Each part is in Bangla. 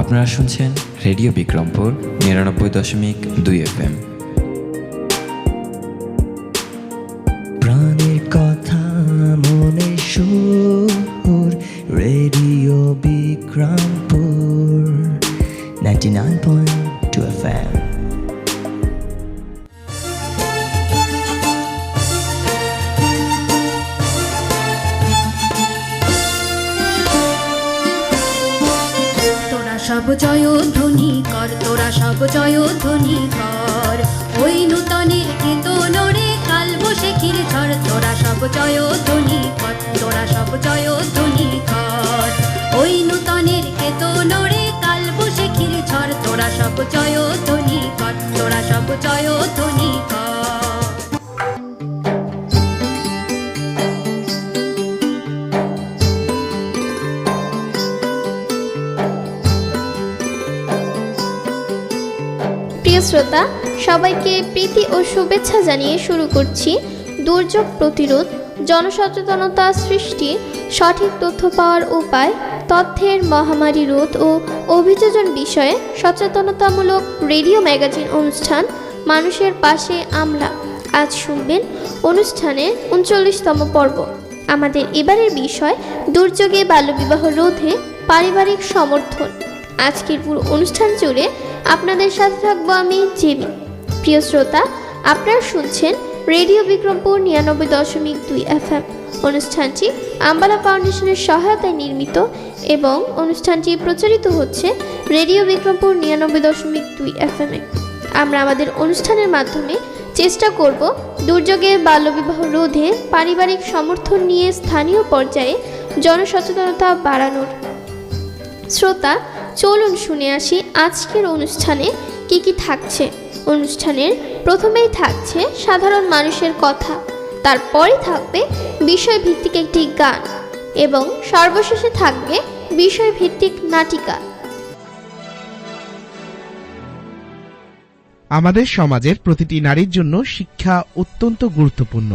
আপনারা শুনছেন রেডিও বিক্রমপুর ৯৯.২ FM। প্রাণের কথা মনে সুর, রেডিও বিক্রমপুর 99.2 FM। সব জয়ধ্বনি কর, তোরা সব জয়ধ্বনি কর, ওই নূতনের কেতনরে কাল বৈশাখীর ঝড়। তোরা সব জয়ধ্বনি কর, তোরা সব জয়ধ্বনি কর, ওই নূতনের কেতনরে কাল বৈশাখীর ঝড়। তোরা সব জয়ধ্বনি কর, তোরা সব জয়ধ্বনি কর। প্রিয় শ্রোতা, সবাইকে প্রীতি ও শুভেচ্ছা জানিয়ে শুরু করছি দুর্যোগ প্রতিরোধ, জনসচেতনতা সৃষ্টি, সঠিক তথ্য পাওয়ার উপায়, তথ্যের মহামারী রোধ ও অভিযোজন বিষয়ে সচেতনতামূলক রেডিও ম্যাগাজিন অনুষ্ঠান মানুষের পাশে আমরা। আজ শুনবেন অনুষ্ঠানের ৩৯তম পর্ব। আমাদের এবারের বিষয় দুর্যোগে বাল্যবিবাহ রোধে পারিবারিক সমর্থন। আজকের পুরো অনুষ্ঠান জুড়ে আপনাদের সাথে থাকবো আমি জেমি। প্রিয় শ্রোতা, আপনারা শুনছেন রেডিও বিক্রমপুর ৯৯.২ FM। অনুষ্ঠানটি আম্বালা ফাউন্ডেশনের সহায়তায় নির্মিত এবং অনুষ্ঠানটি প্রচারিত হচ্ছে রেডিও বিক্রমপুর ৯৯.২ FM এ। আমরা আমাদের অনুষ্ঠানের মাধ্যমে চেষ্টা করব দুর্যোগে বাল্যবিবাহ রোধে পারিবারিক সমর্থন নিয়ে স্থানীয় পর্যায়ে জনসচেতনতা বাড়ানোর। শ্রোতা, চলুন শুনে আসি আজকের অনুষ্ঠানে কি কি থাকছে। অনুষ্ঠানের প্রথমেই থাকছে সাধারণ মানুষের কথা, তারপরে থাকবে বিষয়ভিত্তিক একটি গান এবং সর্বশেষে থাকবে বিষয়ভিত্তিক নাটিকা। আমাদের সমাজের প্রতিটি নারীর জন্য শিক্ষা অত্যন্ত গুরুত্বপূর্ণ।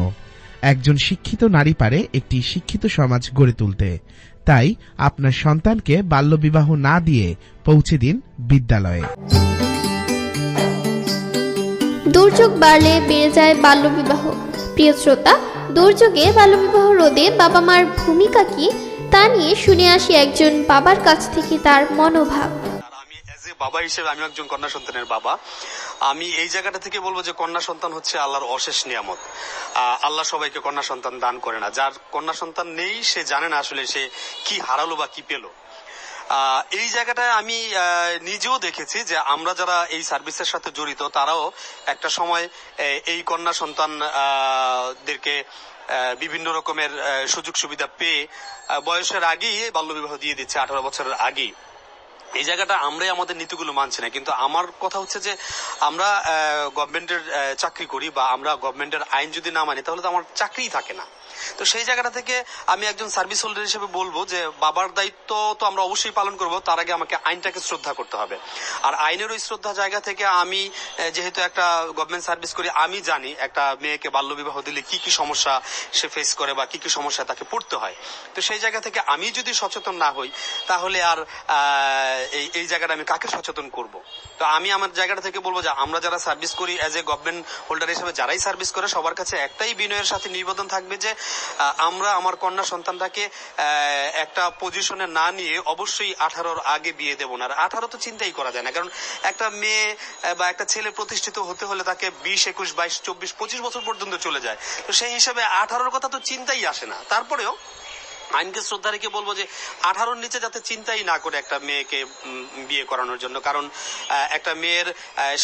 একজন শিক্ষিত নারী পারে একটি শিক্ষিত সমাজ গড়ে তুলতে। তাই আপনার সন্তানকে বাল্যবিবাহ না দিয়ে পৌঁছে দিন বিদ্যালয়ে। দুর্যোগ বাড়লে বেড়ে যায় বাল্যবিবাহ। প্রিয় শ্রোতা, দুর্যোগে বাল্যবিবাহ রোধে বাবা মার ভূমিকা কি তা নিয়ে শুনে আসি একজন বাবার কাছ থেকে তার মনোভাব। আমি এজ এ বাবা হিসেবে, আমি একজন কন্যা সন্তানের বাবা, আমি এই জায়গাটা থেকে বলবো যে কন্যা সন্তান হচ্ছে আল্লাহর অশেষ নিয়ামত। আল্লাহ সবাইকে কন্যা সন্তান দান করে না। যার কন্যা সন্তান নেই সে জানে না আসলে সে কি হারালো বা কি পেল। এই জায়গাটায় আমি নিজেও দেখেছি যে আমরা যারা এই সার্ভিসের সাথে জড়িত তারাও একটা সময় এই কন্যা সন্তান দেরকে বিভিন্ন রকমের সুযোগ সুবিধা পেয়ে বয়সের আগেই বাল্যবিবাহ দিয়ে দিচ্ছে, 18 বছরের আগেই। এই জায়গাটা আমরাই আমাদের নীতিগুলো মানছি না। কিন্তু আমার কথা হচ্ছে যে আমরা গভর্নমেন্টের চাকরি করি বা আমরা গভর্নমেন্টের আইন যদি না মানি তাহলে তো আমার চাকরিই থাকে না। তো সেই জায়গাটা থেকে আমি একজন সার্ভিস হোল্ডার হিসেবে বলবো যে বাবার দায়িত্ব তো আমরা অবশ্যই পালন করব, তার আগে আমাকে আইনটাকে শ্রদ্ধা করতে হবে। আর আইনের ওই শ্রদ্ধা জায়গা থেকে আমি যেহেতু একটা গভর্নমেন্ট সার্ভিস করি, আমি জানি একটা মেয়েকে বাল্যবিবাহ দিলে কি কি সমস্যা সে ফেস করে বা কি কি সমস্যা তাকে পড়তে হয়। তো সেই জায়গা থেকে আমি যদি সচেতন না হই তাহলে আর এই জায়গাটা আমি কাকে সচেতন করব। তো আমি আমার জায়গাটা থেকে বলবো যে আমরা যারা সার্ভিস করি এজ এ গভর্নমেন্ট হোল্ডার হিসেবে, যারাই সার্ভিস করে সবার কাছে একটাই বিনয়ের সাথে নিবেদন থাকবে যে আমরা আমার কন্যা সন্তানটাকে একটা পজিশনে না নিয়ে অবশ্যই 18-র আগে বিয়ে দেবো না। আর 18 তো চিন্তাই করা যায় না, কারণ একটা মেয়ে বা একটা ছেলে প্রতিষ্ঠিত হতে হলে তাকে 20, 21, 22, 24, 25 বছর পর্যন্ত চলে যায়। তো সেই হিসাবে 18-র কথা তো চিন্তাই আসে না। তারপরেও আইনকে শ্রদ্ধা রেখে বলবো যে 18-র নিচে যাতে চিন্তাই না করে একটা মেয়েকে বিয়ে করানোর জন্য, কারণ একটা মেয়ের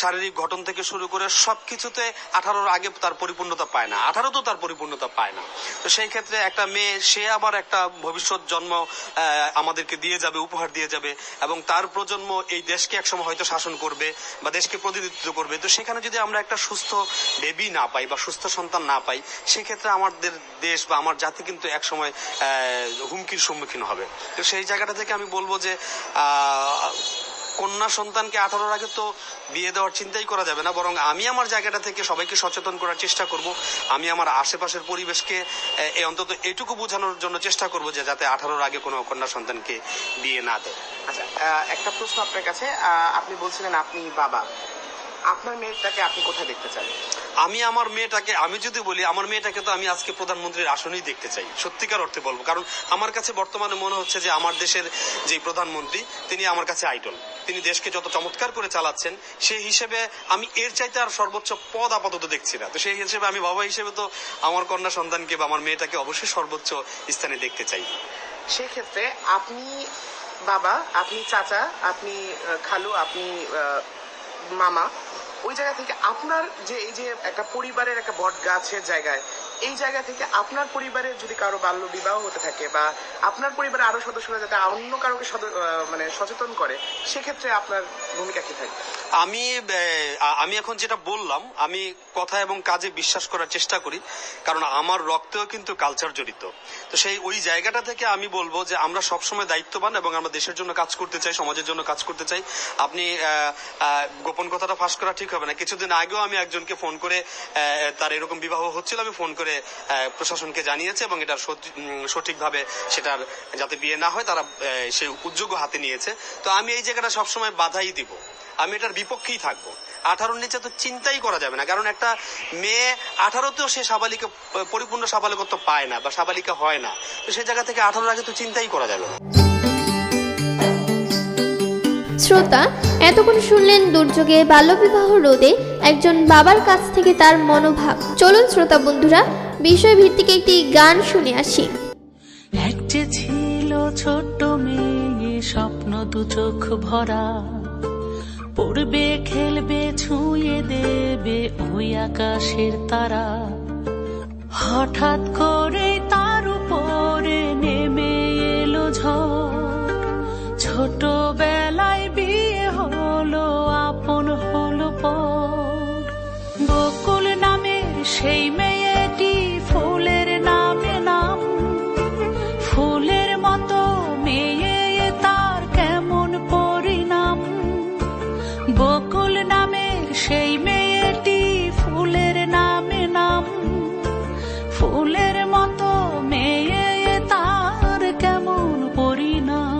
শারীরিক গঠন থেকে শুরু করে সবকিছুতে 18-র আগে তার পরিপূর্ণতা পায় না, 18 তো তার পরিপূর্ণতা পায় না। তো সেই ক্ষেত্রে একটা মেয়ে সে আবার একটা ভবিষ্যৎ জন্ম আমাদেরকে দিয়ে যাবে, উপহার দিয়ে যাবে, এবং তার প্রজন্ম এই দেশকে একসময় হয়তো শাসন করবে বা দেশকে প্রতিনিধিত্ব করবে। তো সেখানে যদি আমরা একটা সুস্থ বেবি না পাই বা সুস্থ সন্তান না পাই, সেক্ষেত্রে আমাদের দেশ বা আমার জাতি কিন্তু একসময় হুমকির সম্মুখীন হবে। তো সেই জায়গাটা থেকে আমি বলবো যে কন্যা সন্তানকে 18-র আগে তো বিয়ে দেওয়ার চিন্তাই করা যাবে না, বরং আমি আমার জায়গাটা থেকে সবাইকে সচেতন করার চেষ্টা করব। আমি আমার আশেপাশের পরিবেশকে অন্তত এটুকু বোঝানোর জন্য চেষ্টা করব যে যাতে 18-র আগে কোনো কন্যা সন্তানকে বিয়ে না দেয়। আচ্ছা, একটা প্রশ্ন আপনার কাছে। আপনি বলছিলেন আপনি বাবা, আপনার মেয়েটাকে আপনি কোথায় দেখতে চান? আমি যদি বলি আমার মেয়েটাকে তো আমি আজকে প্রধানমন্ত্রীর আসনেই দেখতে চাই, সত্যিকার অর্থে বলবো। কারণ আমার কাছে বর্তমানে মনে হচ্ছে যে আমার দেশের যে প্রধানমন্ত্রী তিনি আমার কাছে আইডল। তিনি দেশকে যত চমৎকার করে চালাচ্ছেন সেই হিসেবে আমি এর চাইতে আর সর্বোচ্চ পদ আপাতত দেখছি না। তো সেই হিসেবে আমি বাবা হিসেবে তো আমার কন্যা সন্তানকে বা আমার মেয়েটাকে অবশ্যই সর্বোচ্চ স্থানে দেখতে চাই। সেক্ষেত্রে আপনি বাবা, আপনি চাচা, আপনি খালু, আপনি মামা, ওই জায়গা থেকে আপনার যে এই যে একটা পরিবারের একটা বট গাছের জায়গায়, এই জায়গা থেকে আপনার পরিবারের যদি কারো বাল্য বিবাহ হতে থাকে বা আপনার পরিবারের আরো সদস্যরা যাতে অন্য কারোকে মানে সচেতন করে, সেক্ষেত্রে আপনার ভূমিকা কি থাকবে? আমি এখন যেটা বললাম, আমি কথা এবং কাজে বিশ্বাস করার চেষ্টা করি, কারণ আমার রক্তেও কিন্তু কালচার জড়িত। তো সেই ওই জায়গাটা থেকে আমি বলবো যে আমরা সবসময় দায়িত্ববান এবং আমরা দেশের জন্য কাজ করতে চাই, সমাজের জন্য কাজ করতে চাই। আপনি গোপন কথাটা ফাঁস করা ঠিক হবে না। কিছুদিন আগেও আমি একজনকে ফোন করে, তার এরকম বিবাহ হচ্ছিল, আমি ফোন করে প্রশাসনকে জানিয়েছে এবং এটা সঠিকভাবে সেটার যাতে বিয়ে না হয় তারা সেই উদ্যোগ হাতে নিয়েছে। তো আমি এই জায়গাটা সবসময় বাধাই দিব, আমি এটার বিপক্ষেই থাকবো। 18-র নিচে তো চিন্তাই করা যাবে না, কারণ একটা মেয়ে 18তেও সে সাবালিকা পরিপূর্ণ সাবালিকত্ব পায় না বা সাবালিকা হয় না। তো সেই জায়গা থেকে 18-র আগে তো চিন্তাই করা যাবে না। শ্রোতা, এতক্ষণ শুনলেন দুর্যোগে বাল্যবিবাহ রোধে একজন বাবার কাছ থেকে তার মনোভাব। চলুন শ্রোতা বন্ধুরা, বিষয়ভিত্তিক একটি গান শুনে আসি। এক যে ছিল ছোট্ট মেয়ে, স্বপ্ন দু চোখ ভরা, পড়বে খেলবে ছুঁয়ে দেবে ওই আকাশের তারা। হঠাৎ করে তার উপরে নেমে এলো ঝড়, ছোটবেলায় বিয়ে হলো, আপন হলো পর। বকুল নামের সেই মেয়েটি ফুলের নামে নাম, ফুলের মতো মেয়ে তার কেমন পরিণাম। বকুল নামের সেই মেয়েটি ফুলের নামে নাম, ফুলের মতো মেয়ে তার কেমন পরিণাম।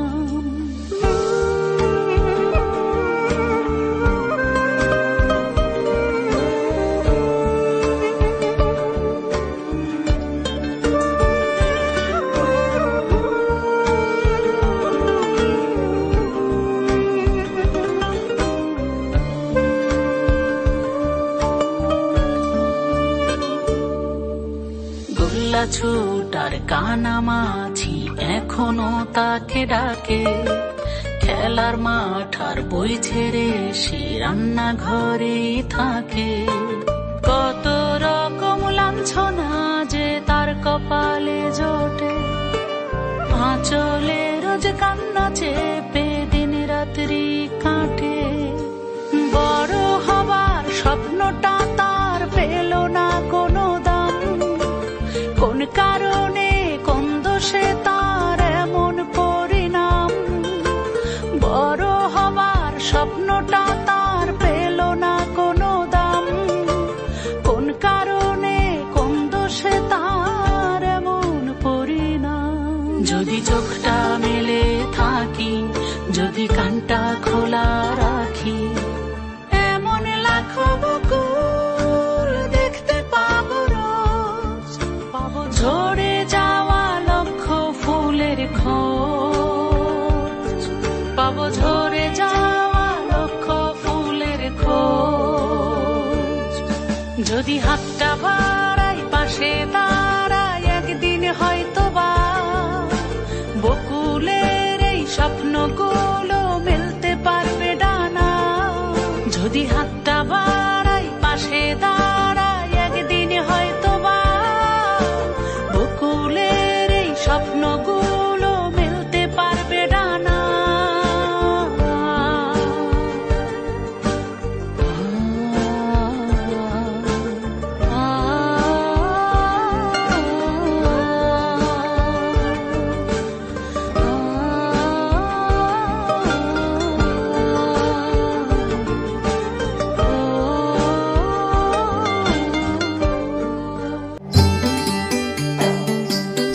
ছুটার কানামাছি এখনো তাকে ডাকে, খেলার মাঠ আর বই ছেড়ে সে রান্নাঘরে থাকে। কত রকম লাঞ্ছনা যে তার কপালে জোটে, আঁচলে রোজ কান্না চেপে দিন রাত্রি কাটে। বড় হবার স্বপ্নটা তার পেল না কোনো দাম, কোন কারণে কোন দোষে তার এমন পরিণাম। বড় হবার স্বপ্নটা তার পেল না কোনো দাম, কোন কারণে কোন দোষে তার এমন পরিণাম। যদি চোখটা মেলে থাকি, যদি কানটা খোলা রাখি, এমন লাখো বকুল দেখতে পাবো রোজ। পাবো ঝরে যাওয়া লক্ষ ফুলের খোঁজ, পাবো ঝরে যাওয়া লক্ষ ফুলের খোঁজ। যদি হাতটা বাড়াই পাশে দাঁড়াই, একদিন হয়তো বা বকুলের এই স্বপ্নগুলো মেলতে পারবে ডানা। যদি হাতটা বাড়াই পাশে দাঁড়াই, একদিন হয়তো বা বকুলের এই স্বপ্নগুলো মেলতে পারবে ডানা।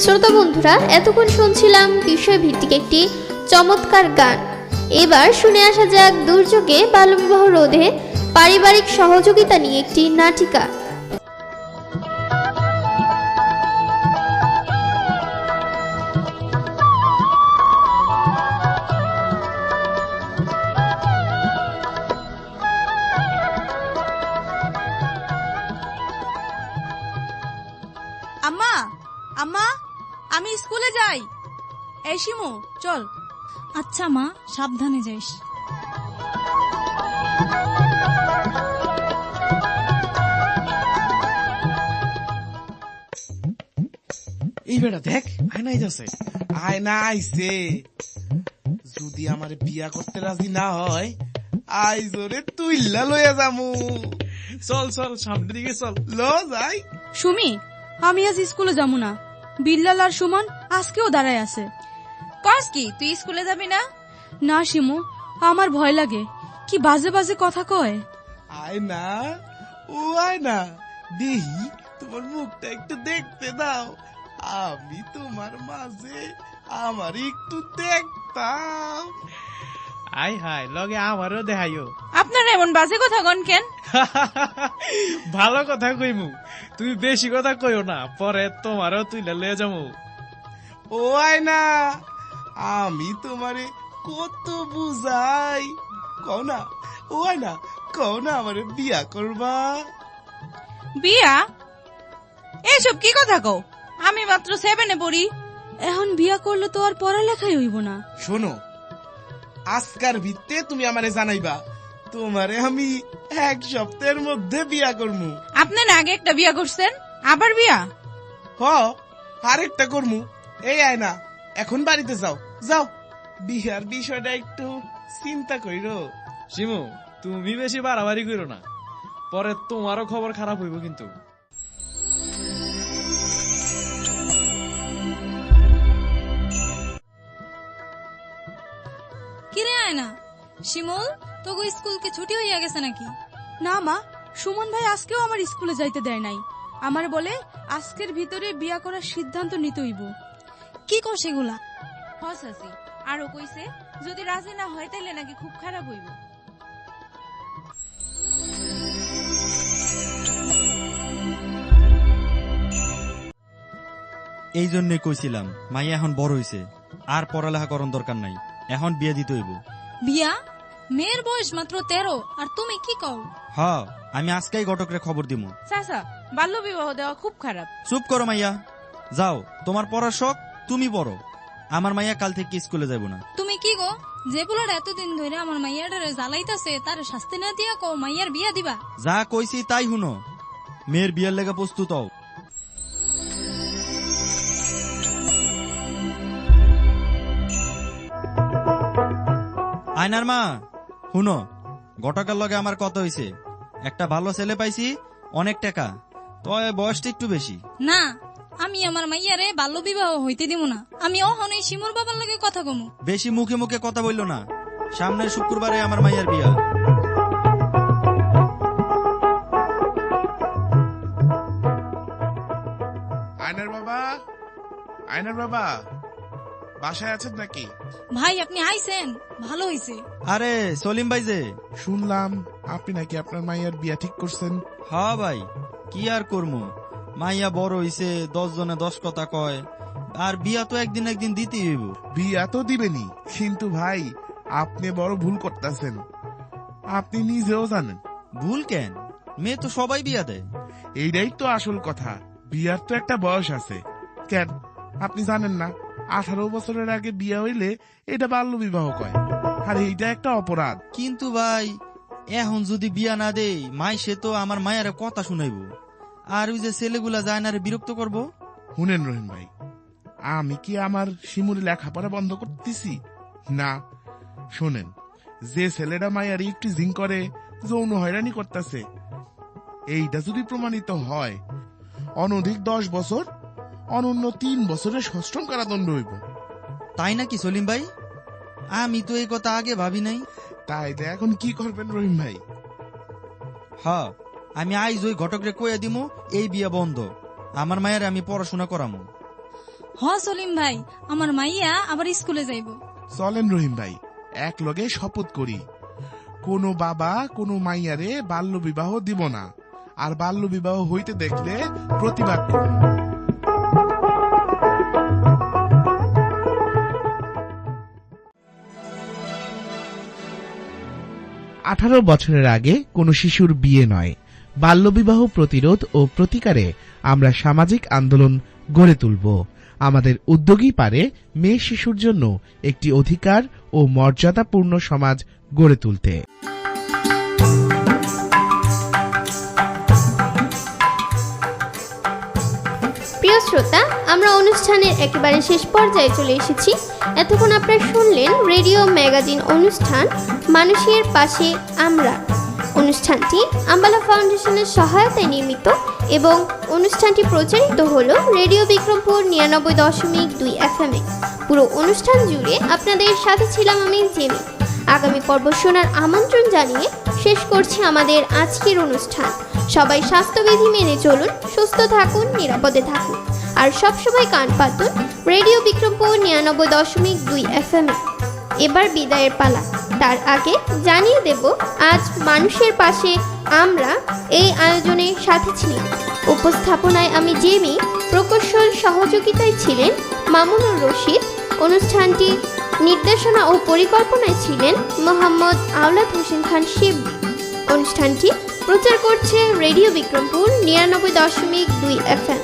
শ্রোতা বন্ধুরা, এতক্ষণ শুনছিলাম বিষয়ভিত্তিক একটি চমৎকার গান। এবার শুনে আসা যাক দুর্যোগে বাল্যবিবাহ রোধে পারিবারিক সহযোগিতা নিয়ে একটি নাটিকা। আম্মা, আম্মা, আমি স্কুলে যাই। এই শিমু, চল। আচ্ছা মা, সাবধানে যাইস। এই বেটা দেখ, আয়না আইতাছে। আয়না আইছে। যদি আমার বিয়া করতে রাজি না হয়, আইজ ওরে তুইলা লইয়া যামু। চল চল, সামনের দিকে চল। ল যাই। সুমি, আমি আজ স্কুলে যাবো না। বিল্লাল আর সুমন আজকেও দাঁড়ায় আছে। কস কি, তুই স্কুলে যাবি না? না শিমু, আমার ভয় লাগে। কি বাজে বাজে কথা কয়। আয়না, ও আয়না, দেহি তোমার মুখটা একটু দেখতে দাও। আমি তোমার মাঝে আমার একটু দেখতাম। আই হাই, লগে আমারও দেখাইও। আপনারা এমন বাজে কথা কন কেন? ভালো কথা কইমু, তুমি বেশি কথা কইও না, পরে তোমারও তুইলা লয়ে যামু। ও আয়না, আমি তোমারে কত বুঝাই, কও না। ও আয়না, কও না আমারে বিয়া করবা। বিয়া? এসব কি কথা কও? আমি মাত্র 7-এ পড়ি। এখন বিয়া করলে তো আর পড়ালেখাই হইব না। শোনো, আজকার ভিত্তে তুমি আমারে জানাইবা, তোমারে আমি 1 সপ্তাহের মধ্যে বিয়া করমু। আপনি না আগে একটা বিয়া করছেন, আবার বিয়া? হ, আরেকটা করমু। এই আয়না, এখন বাড়িতে যাও, যাও। বিয়ার বিষয়টা একটু চিন্তা কইরো। শিমু, তুমি বেশি বাড়াবাড়ি কইরো না, পরে তোমারও খবর খারাপ হইব কিন্তু। কিরে আয়না, শিমুল, তোকে স্কুলকে ছুটি হইয়া গেছে নাকি? না মা, সুমন ভাই আজকেও আমার স্কুলে যাইতে দেয় নাই। আমার বলে আজকের ভিতরে বিয়া করার সিদ্ধান্ত নিতে হইব। কি কর সেগুলা? হসাসি আরো কইছে, যদি রাজি না হয় তাইলে নাকি খুব খারাপ হইব। এই জন্যই কইছিলাম, মাইয়া এখন বড় হইছে, আর পড়ালেখা করন দরকার নাই, এখন বিয়ে দিতে হইব। বিয়া? মেয়ের বয়স মাত্র 13, আর তুমি কি কও? হ্যাঁ, আমি আজকেই ঘটকরে খবর দিমু। চাচা, বাল্য বিবাহ দেওয়া খুব খারাপ। চুপ করো মাইয়া, যাও, তোমার পড়ার শখ, তুমি পড়ো। আমার মাইয়া কাল থেকে স্কুলে যাইব না। তুমি কি গো, যে পোলার এতদিন ধরে আমার মাইয়াটারে জ্বালাইতাছে, তার শাস্তি না দিয়া কও মাইয়ার বিয়া দিবা? যা কইছি তাই হুনো, মেয়ের বিয়ের লেগে প্রস্তুত হও। আয়নার মা, হুনো, গতকাল লগে আমার কথা হইছে, একটা ভালো ছেলে পাইছি, অনেক টাকা, তবে বয়সটা একটু বেশি। না, আমি আমার মাইয়ারে বাল্য বিবাহ হইতে দিব না। আমি অহন এই শিমুর বাবার লগে কথা কমু। বেশি মুখে মুখে কথা বললো না, সামনের শুক্রবারে আমার মাইয়ার বিয়া। আয়নার বাবা, আয়নার বাবা, বাসায় আছেন নাকি? ভাই, আপনি আইছেন, ভালো হইছে। আরে সলিম ভাই যে, শুনলাম আপনি নাকি আপনার মাইয়ার বিয়া ঠিক করছেন। হ্যাঁ ভাই, কি আর করমু, মাইয়া বড় হইছে, 10 জনে 10 কথা কয়, আর বিয়া তো একদিন একদিন দিতেই হইব। বিয়া তো দিবেনি, কিন্তু ভাই আপনি বড় ভুল করতেছেন, আপনি নিজেও জানেন। ভুল কেন? মেয়ে তো সবাই বিয়া দেয়। এইটাই তো আসল কথা, বিয়ার তো একটা বয়স আছে। কেন আপনি জানেন না, 18 বছরের আগে বিয়া হইলে এটা বাল্য বিবাহ কয়, আর এইটা একটা অপরাধ। কিন্তু ভাই, এখন যদি বিয়া না দেই, মাই সে তো আমার মায়ের কথা শুনাইব, আর ওই যে ছেলেগুলা যায় না রে বিরক্ত করব। শুনেন রহিম ভাই, আমি কি আমার শিমুর লেখাপড়া বন্ধ করতেছি? না, শোনেন, যে ছেলেটা মায়ের একটু জিং করে, যৌন হয়রানি করতেছে, এইটা যদি প্রমাণিত হয়, অনধিক 10 বছর, অনন্য 3 বছরের সশ্রম কারাদণ্ড হইব। তাই নাকি সলিম ভাই? আমি তো এই কথা আগে ভাবি নাই। তাই এখন কি করবেন রহিম ভাই? হ্যাঁ, আমি আইজ ওই ঘটকরে কইয়া দিমু, এই বিয়া বন্ধ, আমার মায়ের আমি পড়াশোনা করামু। হ সলিম ভাই, আমার মাইয়া আবার স্কুলে যাইব। চলেন রহিম ভাই, এক লগে শপথ করি কোনো বাবা কোনো মাইয়ারে বাল্য বিবাহ দিব না, আর বাল্য বিবাহ হইতে দেখলে প্রতিবাদ করব। 18 বছরের আগে কোনো শিশুর বিয়ে নয়। বাল্যবিবাহ প্রতিরোধ ও প্রতিকারে আমরা সামাজিক আন্দোলন গড়ে তুলব। আমাদের উদ্যোগই পারে মেয়ে শিশুর জন্য একটি অধিকার ও মর্যাদাপূর্ণ সমাজ গড়ে তুলতে। প্রিয় শ্রোতা, আমরা অনুষ্ঠানের একেবারে শেষ পর্যায়ে চলে এসেছি। এতক্ষণ আপনারা শুনলেন রেডিও ম্যাগাজিন অনুষ্ঠান মানুষের পাশে আমরা। অনুষ্ঠানটি আম্বালা ফাউন্ডেশনের সহায়তায় নির্মিত এবং অনুষ্ঠানটি প্রচারিত হলো রেডিও বিক্রমপুর 99.2 FM-এ। পুরো অনুষ্ঠান জুড়ে আপনাদের সাথে ছিলাম আমি জেমি। আগামী পর্ব শোনার আমন্ত্রণ জানিয়ে শেষ করছি আমাদের আজকের অনুষ্ঠান। সবাই স্বাস্থ্যবিধি মেনে চলুন, সুস্থ থাকুন, নিরাপদে থাকুন, আর সবসময় কান পাতুন রেডিও বিক্রমপুর 99.2 FM-এ। এবার বিদায়ের পালা। তার আগে জানিয়ে দেব আজ মানুষের পাশে আমরা এই আয়োজনের সাথে ছিলাম। উপস্থাপনায় আমি জেমি, প্রকৌশল সহযোগিতায় ছিলেন মামুনুর রশিদ, অনুষ্ঠানটি নির্দেশনা ও পরিকল্পনায় ছিলেন মোহাম্মদ আওলাদ হোসেন খান শিবলি। অনুষ্ঠানটি প্রচার করছে রেডিও বিক্রমপুর 99.2 FM।